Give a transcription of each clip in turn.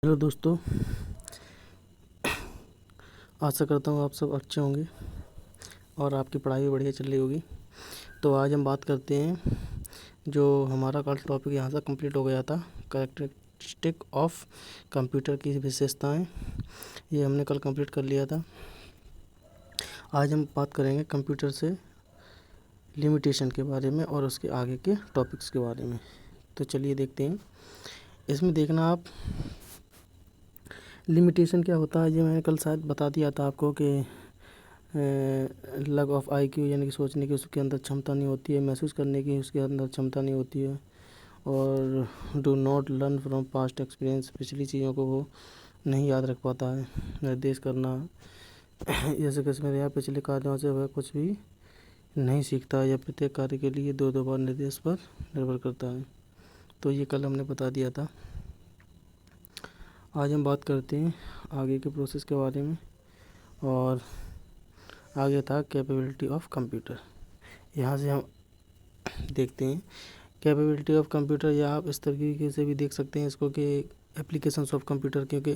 Hello दोस्तों, आशा करता हूँ आप सब अच्छे होंगे और आपकी पढ़ाई भी बढ़िया चल रही होगी। तो आज हम बात करते हैं, जो हमारा कल टॉपिक यहाँ से कंप्लीट हो गया था, कैरेक्टरिस्टिक ऑफ कंप्यूटर की विशेषताएं। ये हमने कल कंप्लीट कर लिया था। आज हम बात करेंगे कंप्यूटर से लिमिटेशन के बारे में और उसके आगे के टॉपिक्स के बारे में। तो चलिए देखते हैं। इसमें देखना आप, लिमिटेशन क्या होता है, ये मैंने कल शायद बता दिया था आपको कि लैक ऑफ आईक्यू, यानी कि सोचने की उसके अंदर क्षमता नहीं होती है, महसूस करने की उसके अंदर क्षमता नहीं होती है, और do not learn from past experience, पिछली चीज़ों को वो नहीं याद रख पाता है। निर्देश करना, जैसे किसमें या पिछले कार्यों से वह कुछ भी नहीं सीखता, या प्रत्येक कार्य के लिए दो दो बार निर्देश पर निर्भर करता है। तो ये कल हमने बता दिया था। आज हम बात करते हैं आगे के प्रोसेस के बारे में, और आगे था कैपेबिलिटी ऑफ कंप्यूटर। यहाँ से हम देखते हैं कैपेबिलिटी ऑफ कंप्यूटर, या आप इस तरीके से भी देख सकते हैं इसको कि एप्लीकेशंस ऑफ कंप्यूटर, क्योंकि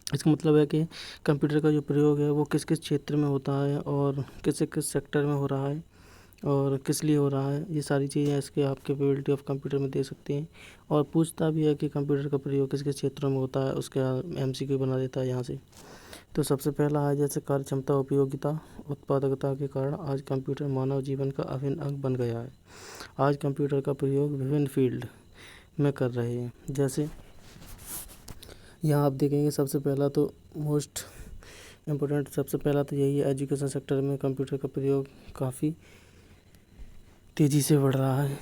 इसका मतलब है कि कंप्यूटर का जो प्रयोग है वो किस किस क्षेत्र में होता है और किस किस सेक्टर में हो रहा है और किस लिए हो रहा है। ये सारी चीज़ें इसके आप कैपेबिलिटी ऑफ कंप्यूटर में दे सकते हैं। और पूछता भी है कि कंप्यूटर का प्रयोग किस किस क्षेत्रों में होता है, उसका MCQ बना देता है यहाँ से। तो सबसे पहला है जैसे कार्य क्षमता, उपयोगिता, उत्पादकता के कारण आज कंप्यूटर मानव जीवन का अभिन्न अंग बन गया है। आज कंप्यूटर का प्रयोग विभिन्न फील्ड में कर रहे हैं। जैसे यहाँ आप देखेंगे, सबसे पहला तो मोस्ट इम्पोर्टेंट, सबसे पहला तो यही है, एजुकेशन सेक्टर में कंप्यूटर का प्रयोग काफ़ी तेज़ी से बढ़ रहा है।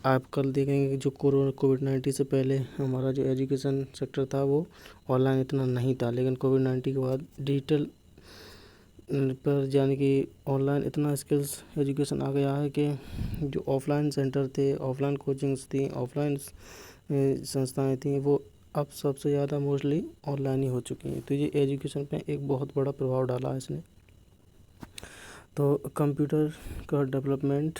आप कल देखेंगे कि जो कोविड-19 से पहले हमारा जो एजुकेशन सेक्टर था वो ऑनलाइन इतना नहीं था, लेकिन कोविड-19 के बाद डिजिटल पर, यानी कि ऑनलाइन इतना स्किल्स एजुकेशन आ गया है कि जो ऑफलाइन सेंटर थे, ऑफलाइन कोचिंग्स थी, ऑफलाइन संस्थाएं थी, वो अब सबसे ज़्यादा मोस्टली ऑनलाइन ही हो चुकी हैं। तो ये एजुकेशन पे एक बहुत बड़ा प्रभाव डाला है इसने। तो कंप्यूटर का डेवलपमेंट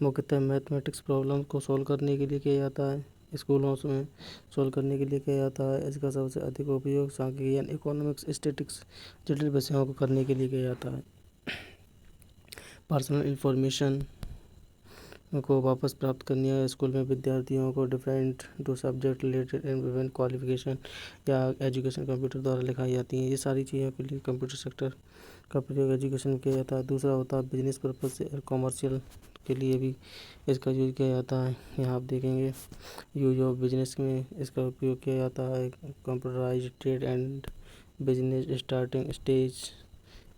मुख्यतः मैथमेटिक्स प्रॉब्लम को सॉल्व करने के लिए किया जाता है, स्कूलों में सॉल्व करने के लिए किया जाता है। इसका सबसे अधिक उपयोग सांख्यिकी, इकोनॉमिक्स, स्टैटिस्टिक्स, जटिल विषयों को करने के लिए किया जाता है। पर्सनल इंफॉर्मेशन को वापस प्राप्त करनी है, स्कूल में विद्यार्थियों को different to subject related and विभिन्न क्वालिफिकेशन या एजुकेशन कंप्यूटर द्वारा लिखाई जाती हैं। ये सारी चीज़ों के लिए कंप्यूटर सेक्टर का प्रयोग एजुकेशन में किया जाता है। दूसरा होता है बिजनेस पर्पज से और कॉमर्शियल के लिए भी इसका यूज़ किया जाता है। यहाँ आप देखेंगे यूज ऑफ बिजनेस में इसका उपयोग किया जाता है। Computerise trade and business starting stage,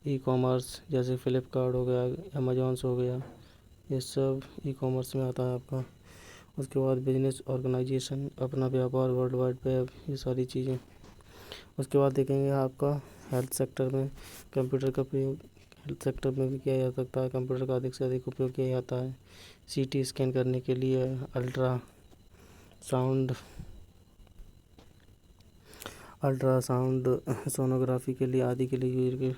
e-commerce जैसे फ्लिपकार्ट हो गया, अमेजोन्स हो गया, ये सब ई-कॉमर्स में आता है आपका। उसके बाद बिजनेस ऑर्गेनाइजेशन, अपना व्यापार, वर्ल्ड वाइड वेब, ये सारी चीज़ें। उसके बाद देखेंगे आपका हेल्थ सेक्टर में कंप्यूटर का प्रयोग हेल्थ सेक्टर में भी किया जा सकता है। कंप्यूटर का अधिक से अधिक उपयोग किया जाता है CT स्कैन करने के लिए, अल्ट्रासाउंड सोनोग्राफी के लिए आदि के लिए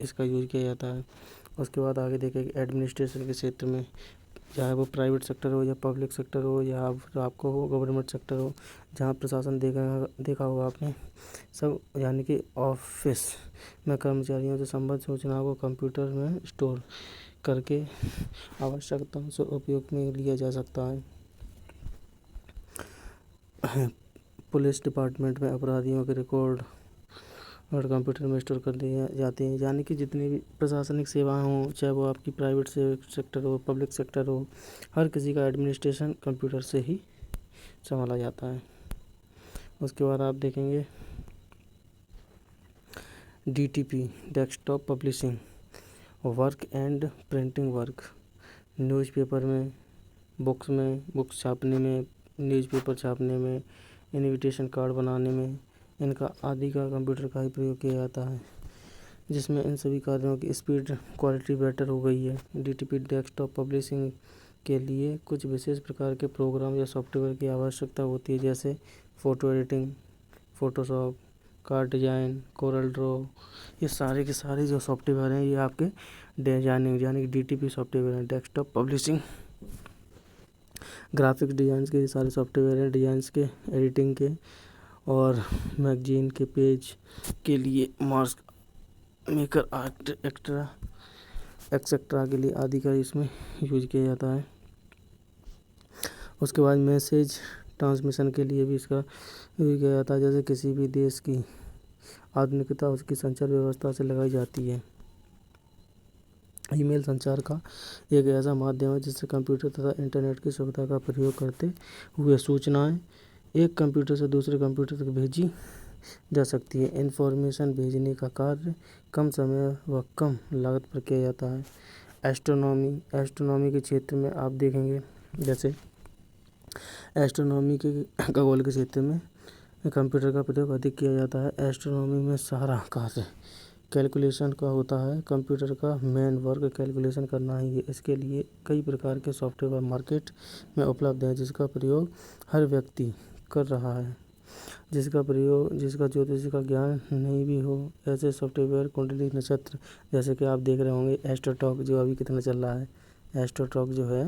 इसका यूज़ किया जाता है। उसके बाद आगे देखेंगे एडमिनिस्ट्रेशन के क्षेत्र में, चाहे वो प्राइवेट सेक्टर हो या पब्लिक सेक्टर हो या आपको हो गवर्नमेंट सेक्टर हो, जहाँ प्रशासन देखा होगा आपने सब, यानी कि ऑफिस में कर्मचारियों से संबंधित सूचनाओं को कंप्यूटर में स्टोर करके आवश्यकताओं से उपयोग में लिया जा सकता है। पुलिस डिपार्टमेंट में अपराधियों के रिकॉर्ड और कंप्यूटर में स्टोर कर लिए जाते हैं। यानी कि जितनी भी प्रशासनिक सेवाएं हों, चाहे वो आपकी प्राइवेट सेक्टर हो, पब्लिक सेक्टर हो, हर किसी का एडमिनिस्ट्रेशन कंप्यूटर से ही संभाला जाता है। उसके बाद आप देखेंगे DTP, desktop publishing work and printing work, newspaper में, बुक्स छापने में, न्यूज़पेपर छापने में, इनविटेशन कार्ड बनाने में, इनका आदि का कंप्यूटर का ही प्रयोग किया जाता है, जिसमें इन सभी कार्यों की स्पीड क्वालिटी बेटर हो गई है। DTP डेस्कटॉप पब्लिशिंग के लिए कुछ विशेष प्रकार के प्रोग्राम या सॉफ्टवेयर की आवश्यकता होती है, जैसे photo editing, Photoshop, card design, Corel Draw. ये सारे के सारे जो सॉफ्टवेयर हैं ये आपके डिजाइनिंग यानी कि DTP सॉफ्टवेयर हैं, डेस्कटॉप पब्लिशिंग। ग्राफिक्स डिज़ाइन के सारे सॉफ्टवेयर हैं, डिज़ाइंस के, एडिटिंग के और मैगजीन के पेज के लिए, मास्क मेकर आर्ट एक्सेट्रा के लिए आदि का इसमें यूज किया जाता है। उसके बाद मैसेज ट्रांसमिशन के लिए भी इसका यूज किया जाता है। जैसे किसी भी देश की आधुनिकता उसकी संचार व्यवस्था से लगाई जाती है। ईमेल संचार का एक ऐसा माध्यम है जिससे कंप्यूटर तथा इंटरनेट की सुविधा का प्रयोग करते हुए सूचनाएं एक कंप्यूटर से दूसरे कंप्यूटर तक भेजी जा सकती है। इन्फॉर्मेशन भेजने का कार्य कम समय व कम लागत पर किया जाता है। एस्ट्रोनॉमी के क्षेत्र में आप देखेंगे, जैसे एस्ट्रोनॉमी के खगोल के क्षेत्र में कंप्यूटर का प्रयोग अधिक किया जाता है। एस्ट्रोनॉमी में सारा कार्य कैलकुलेशन का होता है। कंप्यूटर का मेन वर्क कैलकुलेशन करना ही है। इसके लिए कई प्रकार के सॉफ्टवेयर मार्केट में उपलब्ध है जिसका प्रयोग हर व्यक्ति कर रहा है। जिसका ज्योतिष का ज्ञान नहीं भी हो, ऐसे सॉफ्टवेयर कुंडली नक्षत्र, जैसे कि आप देख रहे होंगे एस्ट्रोटॉक जो अभी कितना चल रहा है, एस्ट्रोटॉक जो है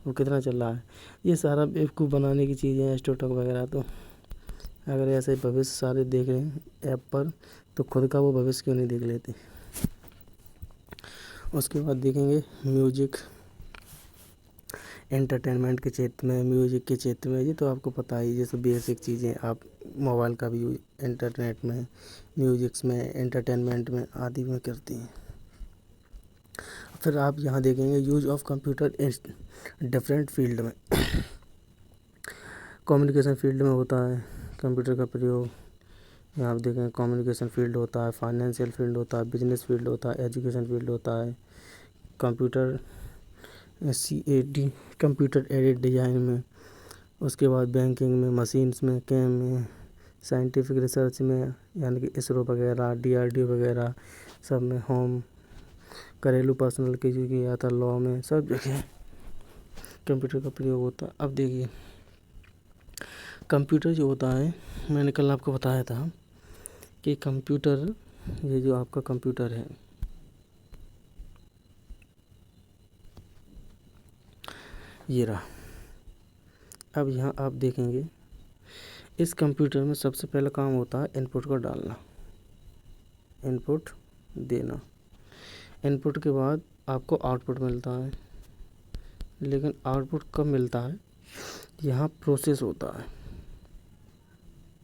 वो कितना चल रहा है। ये सारा बेवकूफ़ बनाने की चीज़ें हैं एस्ट्रोटॉक वगैरह। तो अगर ऐसे भविष्य सारे देख रहे हैं ऐप पर, तो खुद का वो भविष्य क्यों नहीं देख लेते। उसके बाद देखेंगे म्यूजिक एंटरटेनमेंट के क्षेत्र में, म्यूजिक के क्षेत्र में, ये तो आपको पता ही, जैसे बेसिक चीज़ें आप मोबाइल का भी यूज इंटरनेट में, म्यूजिक्स में, एंटरटेनमेंट में आदि में करती हैं। फिर आप यहाँ देखेंगे use of computer in different field में। कम्युनिकेशन फील्ड में होता है कंप्यूटर का प्रयोग, यहाँ आप देखें कम्युनिकेशन फील्ड होता है, फाइनेंशियल फील्ड होता है, बिजनेस फील्ड होता है, एजुकेशन फील्ड होता है, computer CAD computer aided design में, उसके बाद बैंकिंग में, मशीन्स में, कैम में, साइंटिफिक रिसर्च में, यानी कि इसरो वगैरह, DRDO वगैरह सब में, होम घरेलू पर्सनल के जो किया जाता, लॉ में, सब जगह कंप्यूटर का प्रयोग होता है। अब देखिए कंप्यूटर जो होता है, मैंने कल आपको बताया था कि कंप्यूटर, ये जो आपका कंप्यूटर है, ये रहा। अब यहाँ आप देखेंगे इस कंप्यूटर में सबसे पहला काम होता है इनपुट को डालना, इनपुट देना। इनपुट के बाद आपको आउटपुट मिलता है, लेकिन आउटपुट कब मिलता है, यहाँ प्रोसेस होता है,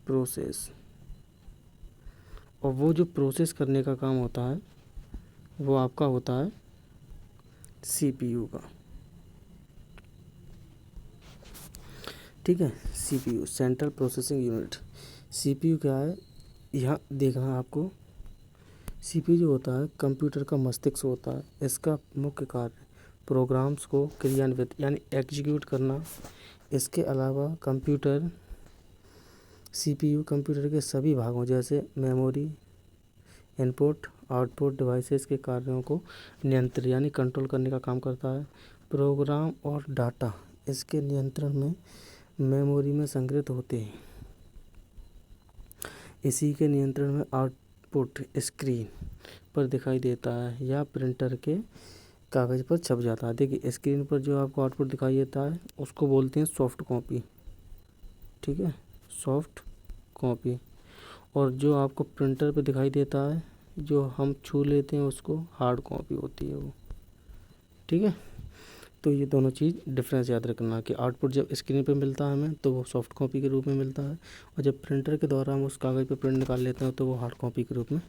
प्रोसेस, और वो जो प्रोसेस करने का काम होता है वो आपका होता है CPU का, ठीक है। CPU central processing unit. CPU क्या है, यहाँ देखना आपको, CPU जो होता है कंप्यूटर का मस्तिष्क होता है। इसका मुख्य कार्य प्रोग्राम्स को क्रियान्वित यानी एग्जीक्यूट करना। इसके अलावा CPU कंप्यूटर के सभी भागों जैसे मेमोरी, इनपुट, आउटपुट डिवाइसेस के कार्यों को नियंत्रित यानी कंट्रोल करने का काम करता है। प्रोग्राम और डाटा इसके नियंत्रण में मेमोरी में संग्रहित होते हैं। इसी के नियंत्रण में आउटपुट स्क्रीन पर दिखाई देता है या प्रिंटर के कागज़ पर छप जाता है। देखिए स्क्रीन पर जो आपको आउटपुट दिखाई देता है उसको बोलते हैं सॉफ्ट कॉपी, ठीक है, सॉफ्ट कॉपी। और जो आपको प्रिंटर पे दिखाई देता है, जो हम छू लेते हैं, उसको हार्ड कॉपी होती है वो, ठीक है। तो ये दोनों चीज़ डिफरेंस याद रखना कि आउटपुट जब स्क्रीन पे मिलता है हमें तो वो सॉफ्ट कॉपी के रूप में मिलता है, और जब प्रिंटर के द्वारा हम उस कागज़ पे प्रिंट निकाल लेते हैं तो वो हार्ड कॉपी के रूप में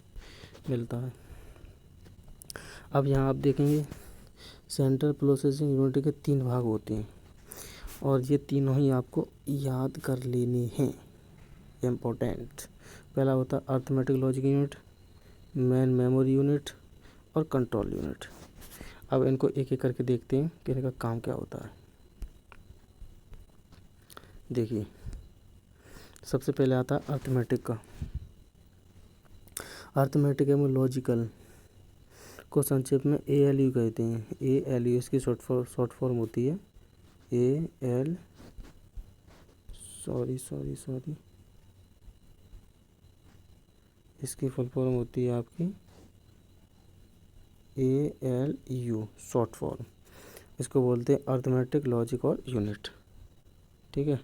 मिलता है। अब यहाँ आप देखेंगे सेंट्रल प्रोसेसिंग यूनिट के 3 भाग होते हैं और ये तीनों ही आपको याद कर लेने हैं, इम्पोर्टेंट। पहला होता है arithmetic logic unit, main memory unit और कंट्रोल यूनिट। अब इनको एक एक करके देखते हैं कि इनका काम क्या होता है। देखिए सबसे पहले आता है अर्थमेटिक का। अर्थमेटिक एवं लॉजिकल को संक्षेप में ALU कहते हैं। ALU इसकी शॉर्ट फॉर्म होती है इसकी फुल फॉर्म होती है आपकी ALU शॉर्ट फॉर्म। इसको बोलते हैं अर्थमेटिक लॉजिक और यूनिट, ठीक है।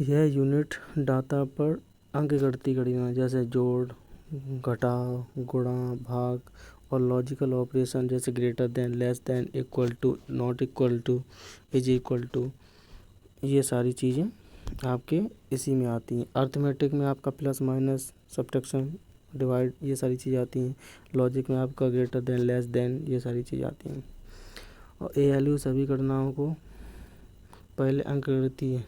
यह यूनिट डाटा पर अंकगणितीय गणना जैसे जोड़, घटाव, गुणा, भाग और लॉजिकल ऑपरेशन जैसे greater than, less than, equal to, not equal to, is equal to, ये सारी चीज़ें आपके इसी में आती हैं। अर्थमेटिक में आपका प्लस माइनस, सब्ट्रैक्शन, डिवाइड, ये सारी चीज़ें आती हैं। लॉजिक में आपका ग्रेटर देन, लेस देन, ये सारी चीज़ें आती हैं। और ALU सभी गणनाओं को पहले अंकगणितीय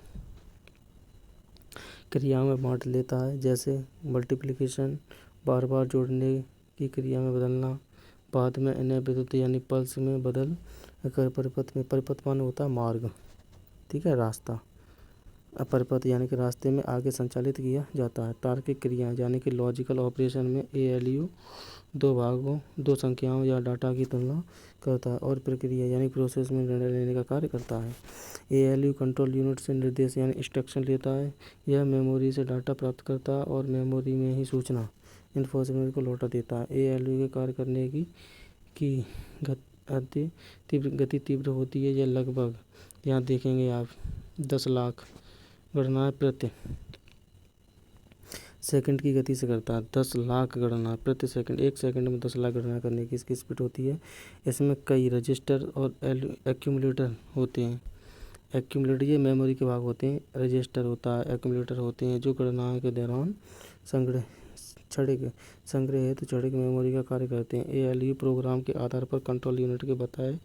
क्रियाओं में बांट लेता है, जैसे मल्टीप्लिकेशन, बार बार जोड़ने की क्रिया में बदलना, बाद में इन्हें विद्युत यानी पल्स में बदल कर परिपथ में, परिपथ माने होता है मार्ग, ठीक है, रास्ता, परिपथ यानी कि रास्ते में आगे संचालित किया जाता है। तार्किक क्रिया यानी कि लॉजिकल ऑपरेशन में ALU दो भागों, दो संख्याओं या डाटा की तुलना करता है और प्रक्रिया यानी प्रोसेस में निर्णय लेने का कार्य करता है। ALU कंट्रोल यूनिट से निर्देश यानी इंस्ट्रक्शन लेता है। यह मेमोरी से डाटा प्राप्त करता है और मेमोरी में ही सूचना इन्फॉर्मेशन को लौटा देता है। ALU के कार्य करने की गति तीव्र होती है। यह लगभग, यहाँ देखेंगे आप, 10 लाख गणनाएं प्रति सेकंड की गति से करता है। 10 लाख गणना प्रति सेकंड, 1 सेकंड में 10 लाख गणना करने की इसकी स्पीड होती है। इसमें कई रजिस्टर और एक्यूमुलेटर होते हैं। एक्यूमुलेटर ये मेमोरी के भाग होते हैं। रजिस्टर होता है, एक्यूमुलेटर होते हैं जो गणनाओं के दौरान क्षणिक मेमोरी का कार्य करते हैं। ALU प्रोग्राम के आधार पर कंट्रोल यूनिट के बताए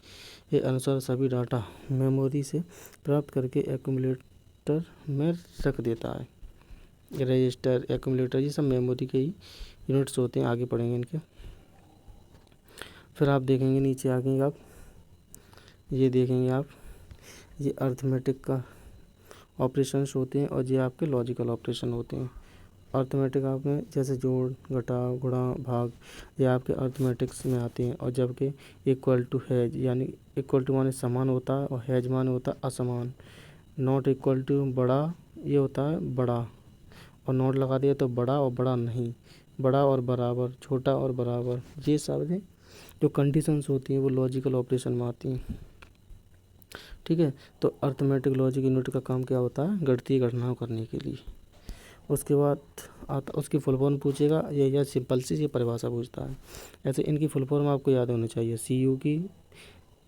के अनुसार सभी डाटा मेमोरी से प्राप्त करके एक्यूमुलेटर में रख देता है। रजिस्टर, एक्यूमुलेटर ये सब मेमोरी के ही यूनिट्स होते हैं। आगे पढ़ेंगे इनके। फिर आप देखेंगे नीचे आगे आप ये देखेंगे आप, ये अर्थमेटिक का ऑपरेशंस होते हैं और ये आपके लॉजिकल ऑपरेशन होते हैं। अर्थमेटिक आप में जैसे जोड़, घटाव, गुणा, भाग, ये आपके अर्थमेटिक्स में आते हैं। और जबकि इक्वल टू, हैज, यानी इक्वल टू माने समान होता है और हैज माने होता है असमान। नॉट इक्वल टू बड़ा, ये होता है बड़ा, और नोट लगा दिया तो बड़ा और बड़ा नहीं, बड़ा और बराबर, छोटा और बराबर, ये सब जो कंडीशंस होती हैं वो लॉजिकल ऑपरेशन में आती हैं, ठीक है। तो अर्थमेटिक लॉजिक यूनिट का काम क्या होता है? गणितीय गणनाओं करने के लिए। उसके बाद आता उसकी फुल फॉर्म पूछेगा, या सिंपल सी ये परिभाषा पूछता है। ऐसे इनकी फुल फॉर्म आपको याद होनी चाहिए, CU की,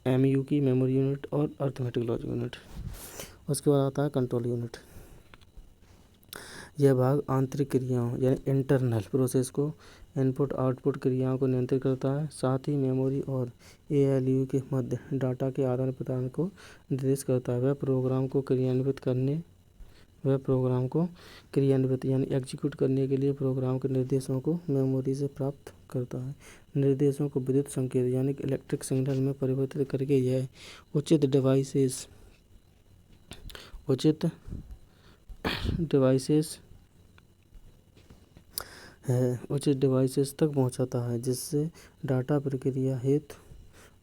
MU की, मेमोरी यूनिट और अर्थमेटिक लॉजिक यूनिट। उसके बाद आता है कंट्रोल यूनिट। यह भाग आंतरिक क्रियाओं यानी इंटरनल प्रोसेस को, इनपुट आउटपुट क्रियाओं को नियंत्रित करता है। साथ ही मेमोरी और ALU के मध्य डाटा के आदान प्रदान को निर्देश करता है। वह प्रोग्राम को क्रियान्वित यानी एग्जीक्यूट करने के लिए प्रोग्राम के निर्देशों को मेमोरी से प्राप्त करता है। निर्देशों को विद्युत संकेत यानी इलेक्ट्रिक सिग्नल में परिवर्तित करके यह उचित डिवाइसेस तक पहुंचाता है, जिससे डाटा प्रक्रिया हेतु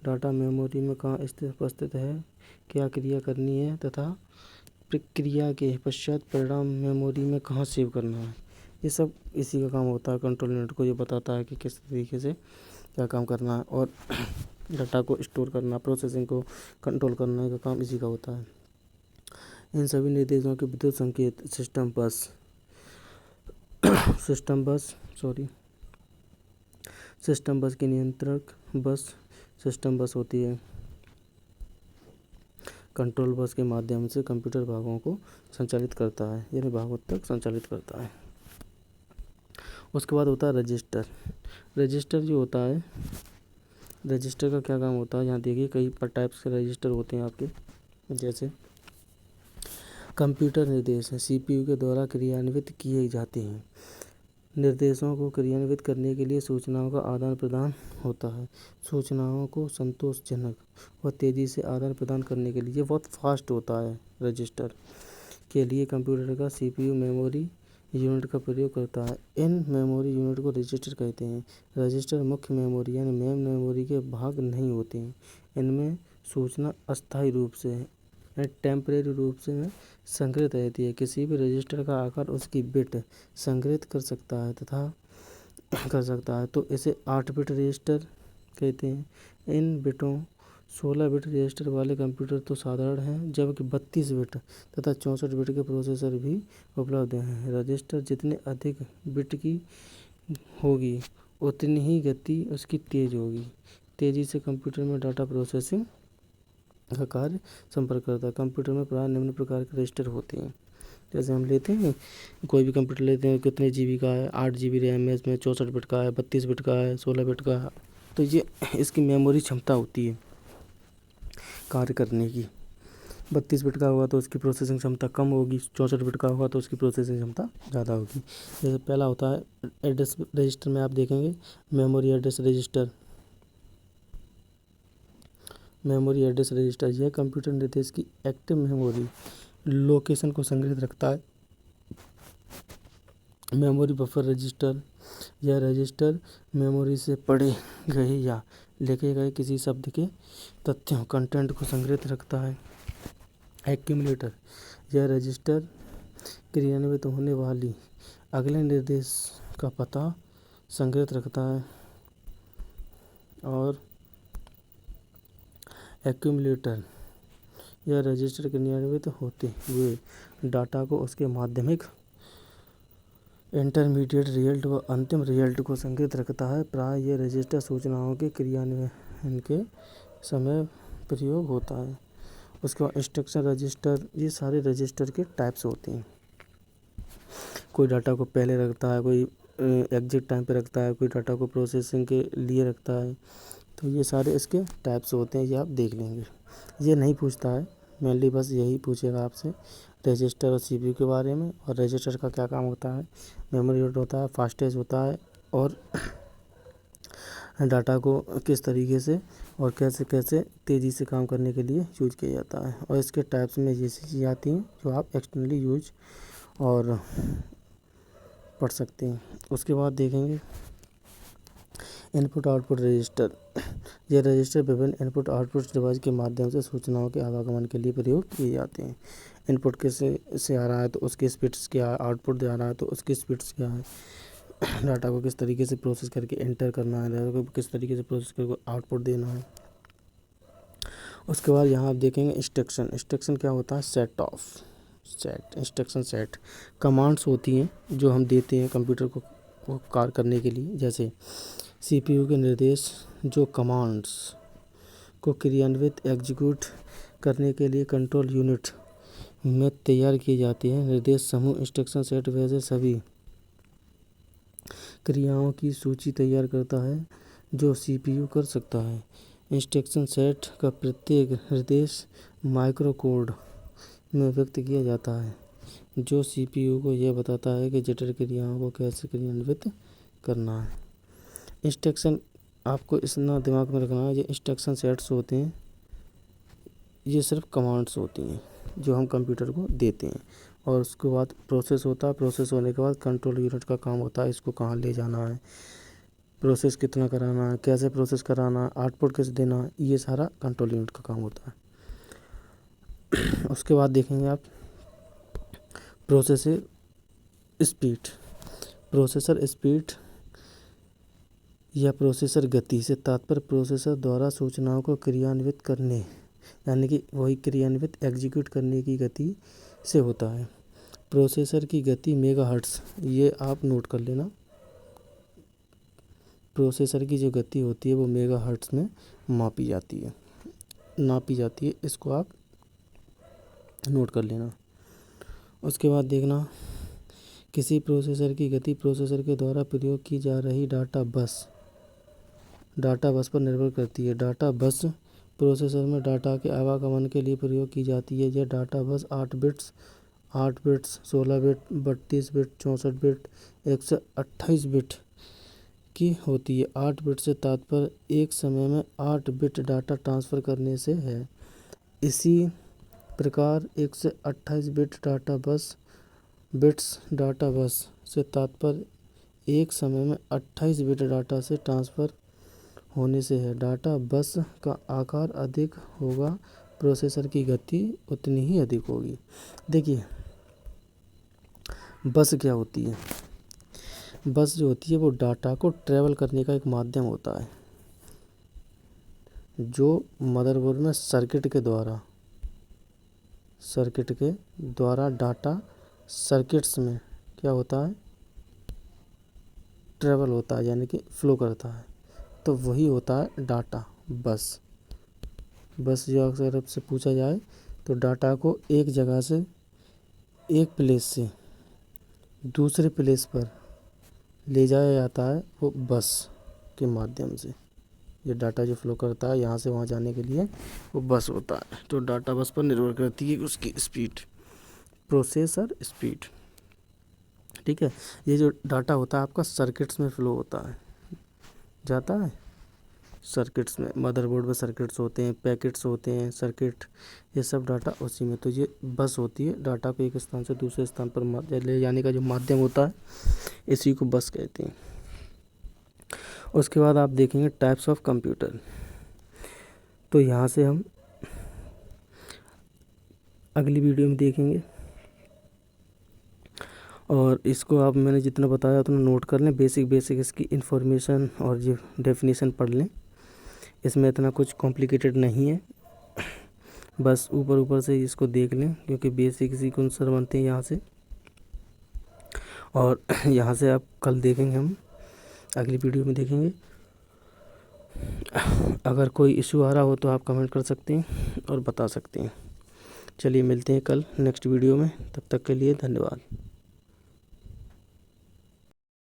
डाटा मेमोरी में कहाँ उपस्थित है, क्या क्रिया करनी है तथा प्रक्रिया के पश्चात परिणाम मेमोरी में कहाँ सेव करना है। ये सब इसी का काम होता है। कंट्रोल यूनिट को ये बताता है कि किस तरीके से क्या काम करना है और डाटा को स्टोर करना, प्रोसेसिंग को कंट्रोल करने का काम इसी का होता है। इन सभी निर्देशों के विद्युत संकेत सिस्टम बस की नियंत्रक बस सिस्टम बस होती है। कंट्रोल बस के माध्यम से कंप्यूटर भागों को संचालित करता है, यानी भागों तक संचालित करता है। उसके बाद होता है रजिस्टर। रजिस्टर जो होता है, रजिस्टर का क्या काम होता है, यहाँ देखिए कई टाइप्स के रजिस्टर होते हैं आपके। जैसे कंप्यूटर निर्देश CPU के द्वारा क्रियान्वित किए जाते हैं। निर्देशों को क्रियान्वित करने के लिए सूचनाओं का आदान प्रदान होता है। सूचनाओं को संतोषजनक व तेज़ी से आदान प्रदान करने के लिए बहुत फास्ट होता है। रजिस्टर के लिए कंप्यूटर का CPU मेमोरी यूनिट का प्रयोग करता है। इन मेमोरी यूनिट को रजिस्टर कहते हैं। रजिस्टर मुख्य मेमोरी यानी मेन मेमोरी के भाग नहीं होते हैं। इनमें सूचना अस्थायी रूप से टेम्परेरी रूप से संग्रहित रहती है। किसी भी रजिस्टर का आकार उसकी बिट संग्रहित कर सकता है तो इसे 8 बिट रजिस्टर कहते हैं। इन बिटों 16 बिट रजिस्टर वाले कंप्यूटर तो साधारण हैं, जबकि 32 बिट तथा 64 बिट के प्रोसेसर भी उपलब्ध हैं। रजिस्टर जितने अधिक बिट की होगी उतनी ही गति उसकी तेज होगी। तेजी से कंप्यूटर में डाटा प्रोसेसिंग का कार्य संपर्क करता है। कंप्यूटर में प्राय निम्न प्रकार के रजिस्टर होते हैं। जैसे हम लेते हैं, कोई भी कंप्यूटर लेते हैं, कितने जीबी का है, 8 जीबी रैम है, इसमें 64 बिट का है, 32 बिट का है, 16 बिट का है। तो ये इसकी मेमोरी क्षमता होती है कार्य करने की। 32 बिट का होगा तो उसकी प्रोसेसिंग क्षमता कम होगी, 64 बिट का होगा तो उसकी प्रोसेसिंग क्षमता ज़्यादा होगी। जैसे पहला होता है एड्रेस रजिस्टर में आप देखेंगे, memory address register. Memory address register यह कंप्यूटर निर्देश की एक्टिव मेमोरी लोकेशन को संग्रहित रखता है। मेमोरी बफर रजिस्टर, यह रजिस्टर मेमोरी से पढ़े गए या लिखे गए किसी शब्द के तथ्यों कंटेंट को संग्रहित रखता है। एक्यूमुलेटर, यह रजिस्टर क्रियान्वित होने वाली अगले निर्देश का पता संग्रहित रखता है। और एक्यूमुलेटर, यह रजिस्टर क्रियान्वित होते हुए डाटा को उसके माध्यमिक, इंटरमीडिएट रिजल्ट व अंतिम रिजल्ट को संग्रहित रखता है। प्राय ये रजिस्टर सूचनाओं के क्रियान्वयन के समय प्रयोग होता है। उसके बाद इंस्ट्रक्शन रजिस्टर, ये सारे रजिस्टर के टाइप्स होते हैं। कोई डाटा को पहले रखता है, कोई एग्जिट टाइम पे रखता है, कोई डाटा को प्रोसेसिंग के लिए रखता है। तो ये सारे इसके टाइप्स होते हैं, ये आप देख लेंगे। ये नहीं पूछता है, मेनली बस यही पूछेगा आपसे रजिस्टर और सीपीयू के बारे में। और रजिस्टर का क्या काम होता है, मेमोरी यूनिट होता है, फास्टेज होता है, और डाटा को किस तरीके से और कैसे कैसे तेज़ी से काम करने के लिए यूज किया जाता है। और इसके टाइप्स में ये चीज़ें आती हैं जो आप एक्सटर्नली यूज और पढ़ सकते हैं। उसके बाद देखेंगे इनपुट आउटपुट रजिस्टर। यह रजिस्टर विभिन्न इनपुट आउटपुट डिवाइस के माध्यम से सूचनाओं के आवागमन के लिए प्रयोग किए जाते हैं। इनपुट किस से आ रहा है तो उसकी स्पीड्स क्या है, आउटपुट दे आ रहा है तो उसकी स्पीड्स क्या है, डाटा को किस तरीके से प्रोसेस करके एंटर करना है, डाटा को किस तरीके से प्रोसेस करके आउटपुट देना है। उसके बाद यहाँ आप देखेंगे इंस्ट्रक्शन। इंस्ट्रक्शन क्या होता है, set of set, instruction set commands होती हैं जो हम देते हैं कंप्यूटर को कार्य करने के लिए। जैसे सीपीयू के निर्देश जो कमांड्स को क्रियान्वित एग्जीक्यूट करने के लिए कंट्रोल यूनिट में तैयार किए जाते हैं। निर्देश समूह इंस्ट्रक्शन सेट वैसे सभी क्रियाओं की सूची तैयार करता है जो सीपीयू कर सकता है। इंस्ट्रक्शन सेट का प्रत्येक निर्देश माइक्रो कोड में व्यक्त किया जाता है जो सीपीयू को यह बताता है कि जटिल क्रियाओं को कैसे क्रियान्वित करना है। इंस्ट्रक्शन आपको इतना दिमाग में रखना है, ये इंस्ट्रक्शन सेट्स होते हैं, ये सिर्फ कमांड्स होती हैं जो हम कंप्यूटर को देते हैं। और उसके बाद प्रोसेस होता है, प्रोसेस होने के बाद कंट्रोल यूनिट का काम होता है इसको कहाँ ले जाना है, प्रोसेस कितना कराना है, कैसे प्रोसेस कराना है, आउटपुट कैसे देना है, ये सारा कंट्रोल यूनिट का काम होता है। उसके बाद देखेंगे आप प्रोसेसर स्पीड। प्रोसेसर स्पीड या प्रोसेसर गति से तात्पर्य प्रोसेसर द्वारा सूचनाओं को क्रियान्वित करने, यानी कि वही क्रियान्वित एग्जीक्यूट करने की गति से होता है। प्रोसेसर की गति मेगाहर्ट्ज़, ये आप नोट कर लेना। प्रोसेसर की जो गति होती है वो मेगाहर्ट्ज़ में नापी जाती है, इसको आप नोट कर लेना। उसके बाद देखना किसी प्रोसेसर की गति प्रोसेसर के द्वारा प्रयोग की जा रही डाटा बस पर निर्भर करती है। डाटा बस प्रोसेसर में डाटा के आवागमन के लिए प्रयोग की जाती है। यह डाटा बस 8 bits, 16 bit, 32 bit, 64 bit, 128 bit की होती है। 8 बिट से तात्पर्य एक समय में 8 बिट डाटा ट्रांसफ़र करने से है। इसी प्रकार 128 बिट डाटा बस से तात्पर्य एक समय में 28 बिट डाटा से ट्रांसफ़र होने से है। डाटा बस का आकार अधिक होगा, प्रोसेसर की गति उतनी ही अधिक होगी। देखिए बस क्या होती है, बस जो होती है वो डाटा को ट्रैवल करने का एक माध्यम होता है। जो मदरबोर्ड में सर्किट के द्वारा डाटा सर्किट्स में क्या होता है, ट्रेवल होता है, यानी कि फ्लो करता है, तो वही होता है डाटा बस। बस जो अक्सर आपसे पूछा जाए तो डाटा को एक जगह से, एक प्लेस से दूसरे प्लेस पर ले जाया जाता है वो बस के माध्यम से। ये डाटा जो फ्लो करता है यहाँ से वहाँ जाने के लिए वो बस होता है। तो डाटा बस पर निर्भर करती है उसकी स्पीड, प्रोसेसर स्पीड। ठीक है, ये जो डाटा होता है आपका सर्किट्स में फ्लो होता है, जाता है सर्किट्स में। मदरबोर्ड में सर्किट्स होते हैं, पैकेट्स होते हैं, सर्किट, ये सब डाटा उसी में। तो ये बस होती है, डाटा को एक स्थान से दूसरे स्थान पर ले जाने का जो माध्यम होता है, इसी को बस कहते हैं। उसके बाद आप देखेंगे टाइप्स ऑफ कंप्यूटर। तो यहाँ से हम अगली वीडियो में देखेंगे, और इसको आप मैंने जितना बताया उतना नोट कर लें, बेसिक इसकी इन्फॉर्मेशन और जो डेफिनेशन पढ़ लें। इसमें इतना कुछ कॉम्प्लिकेटेड नहीं है, बस ऊपर से इसको देख लें, क्योंकि बेसिक इसी को आंसर बनते हैं यहाँ से। और यहाँ से आप कल देखेंगे, हम अगली वीडियो में देखेंगे। अगर कोई इशू आ रहा हो तो आप कमेंट कर सकते हैं और बता सकते हैं। चलिए मिलते हैं कल नेक्स्ट वीडियो में, तब तक के लिए धन्यवाद।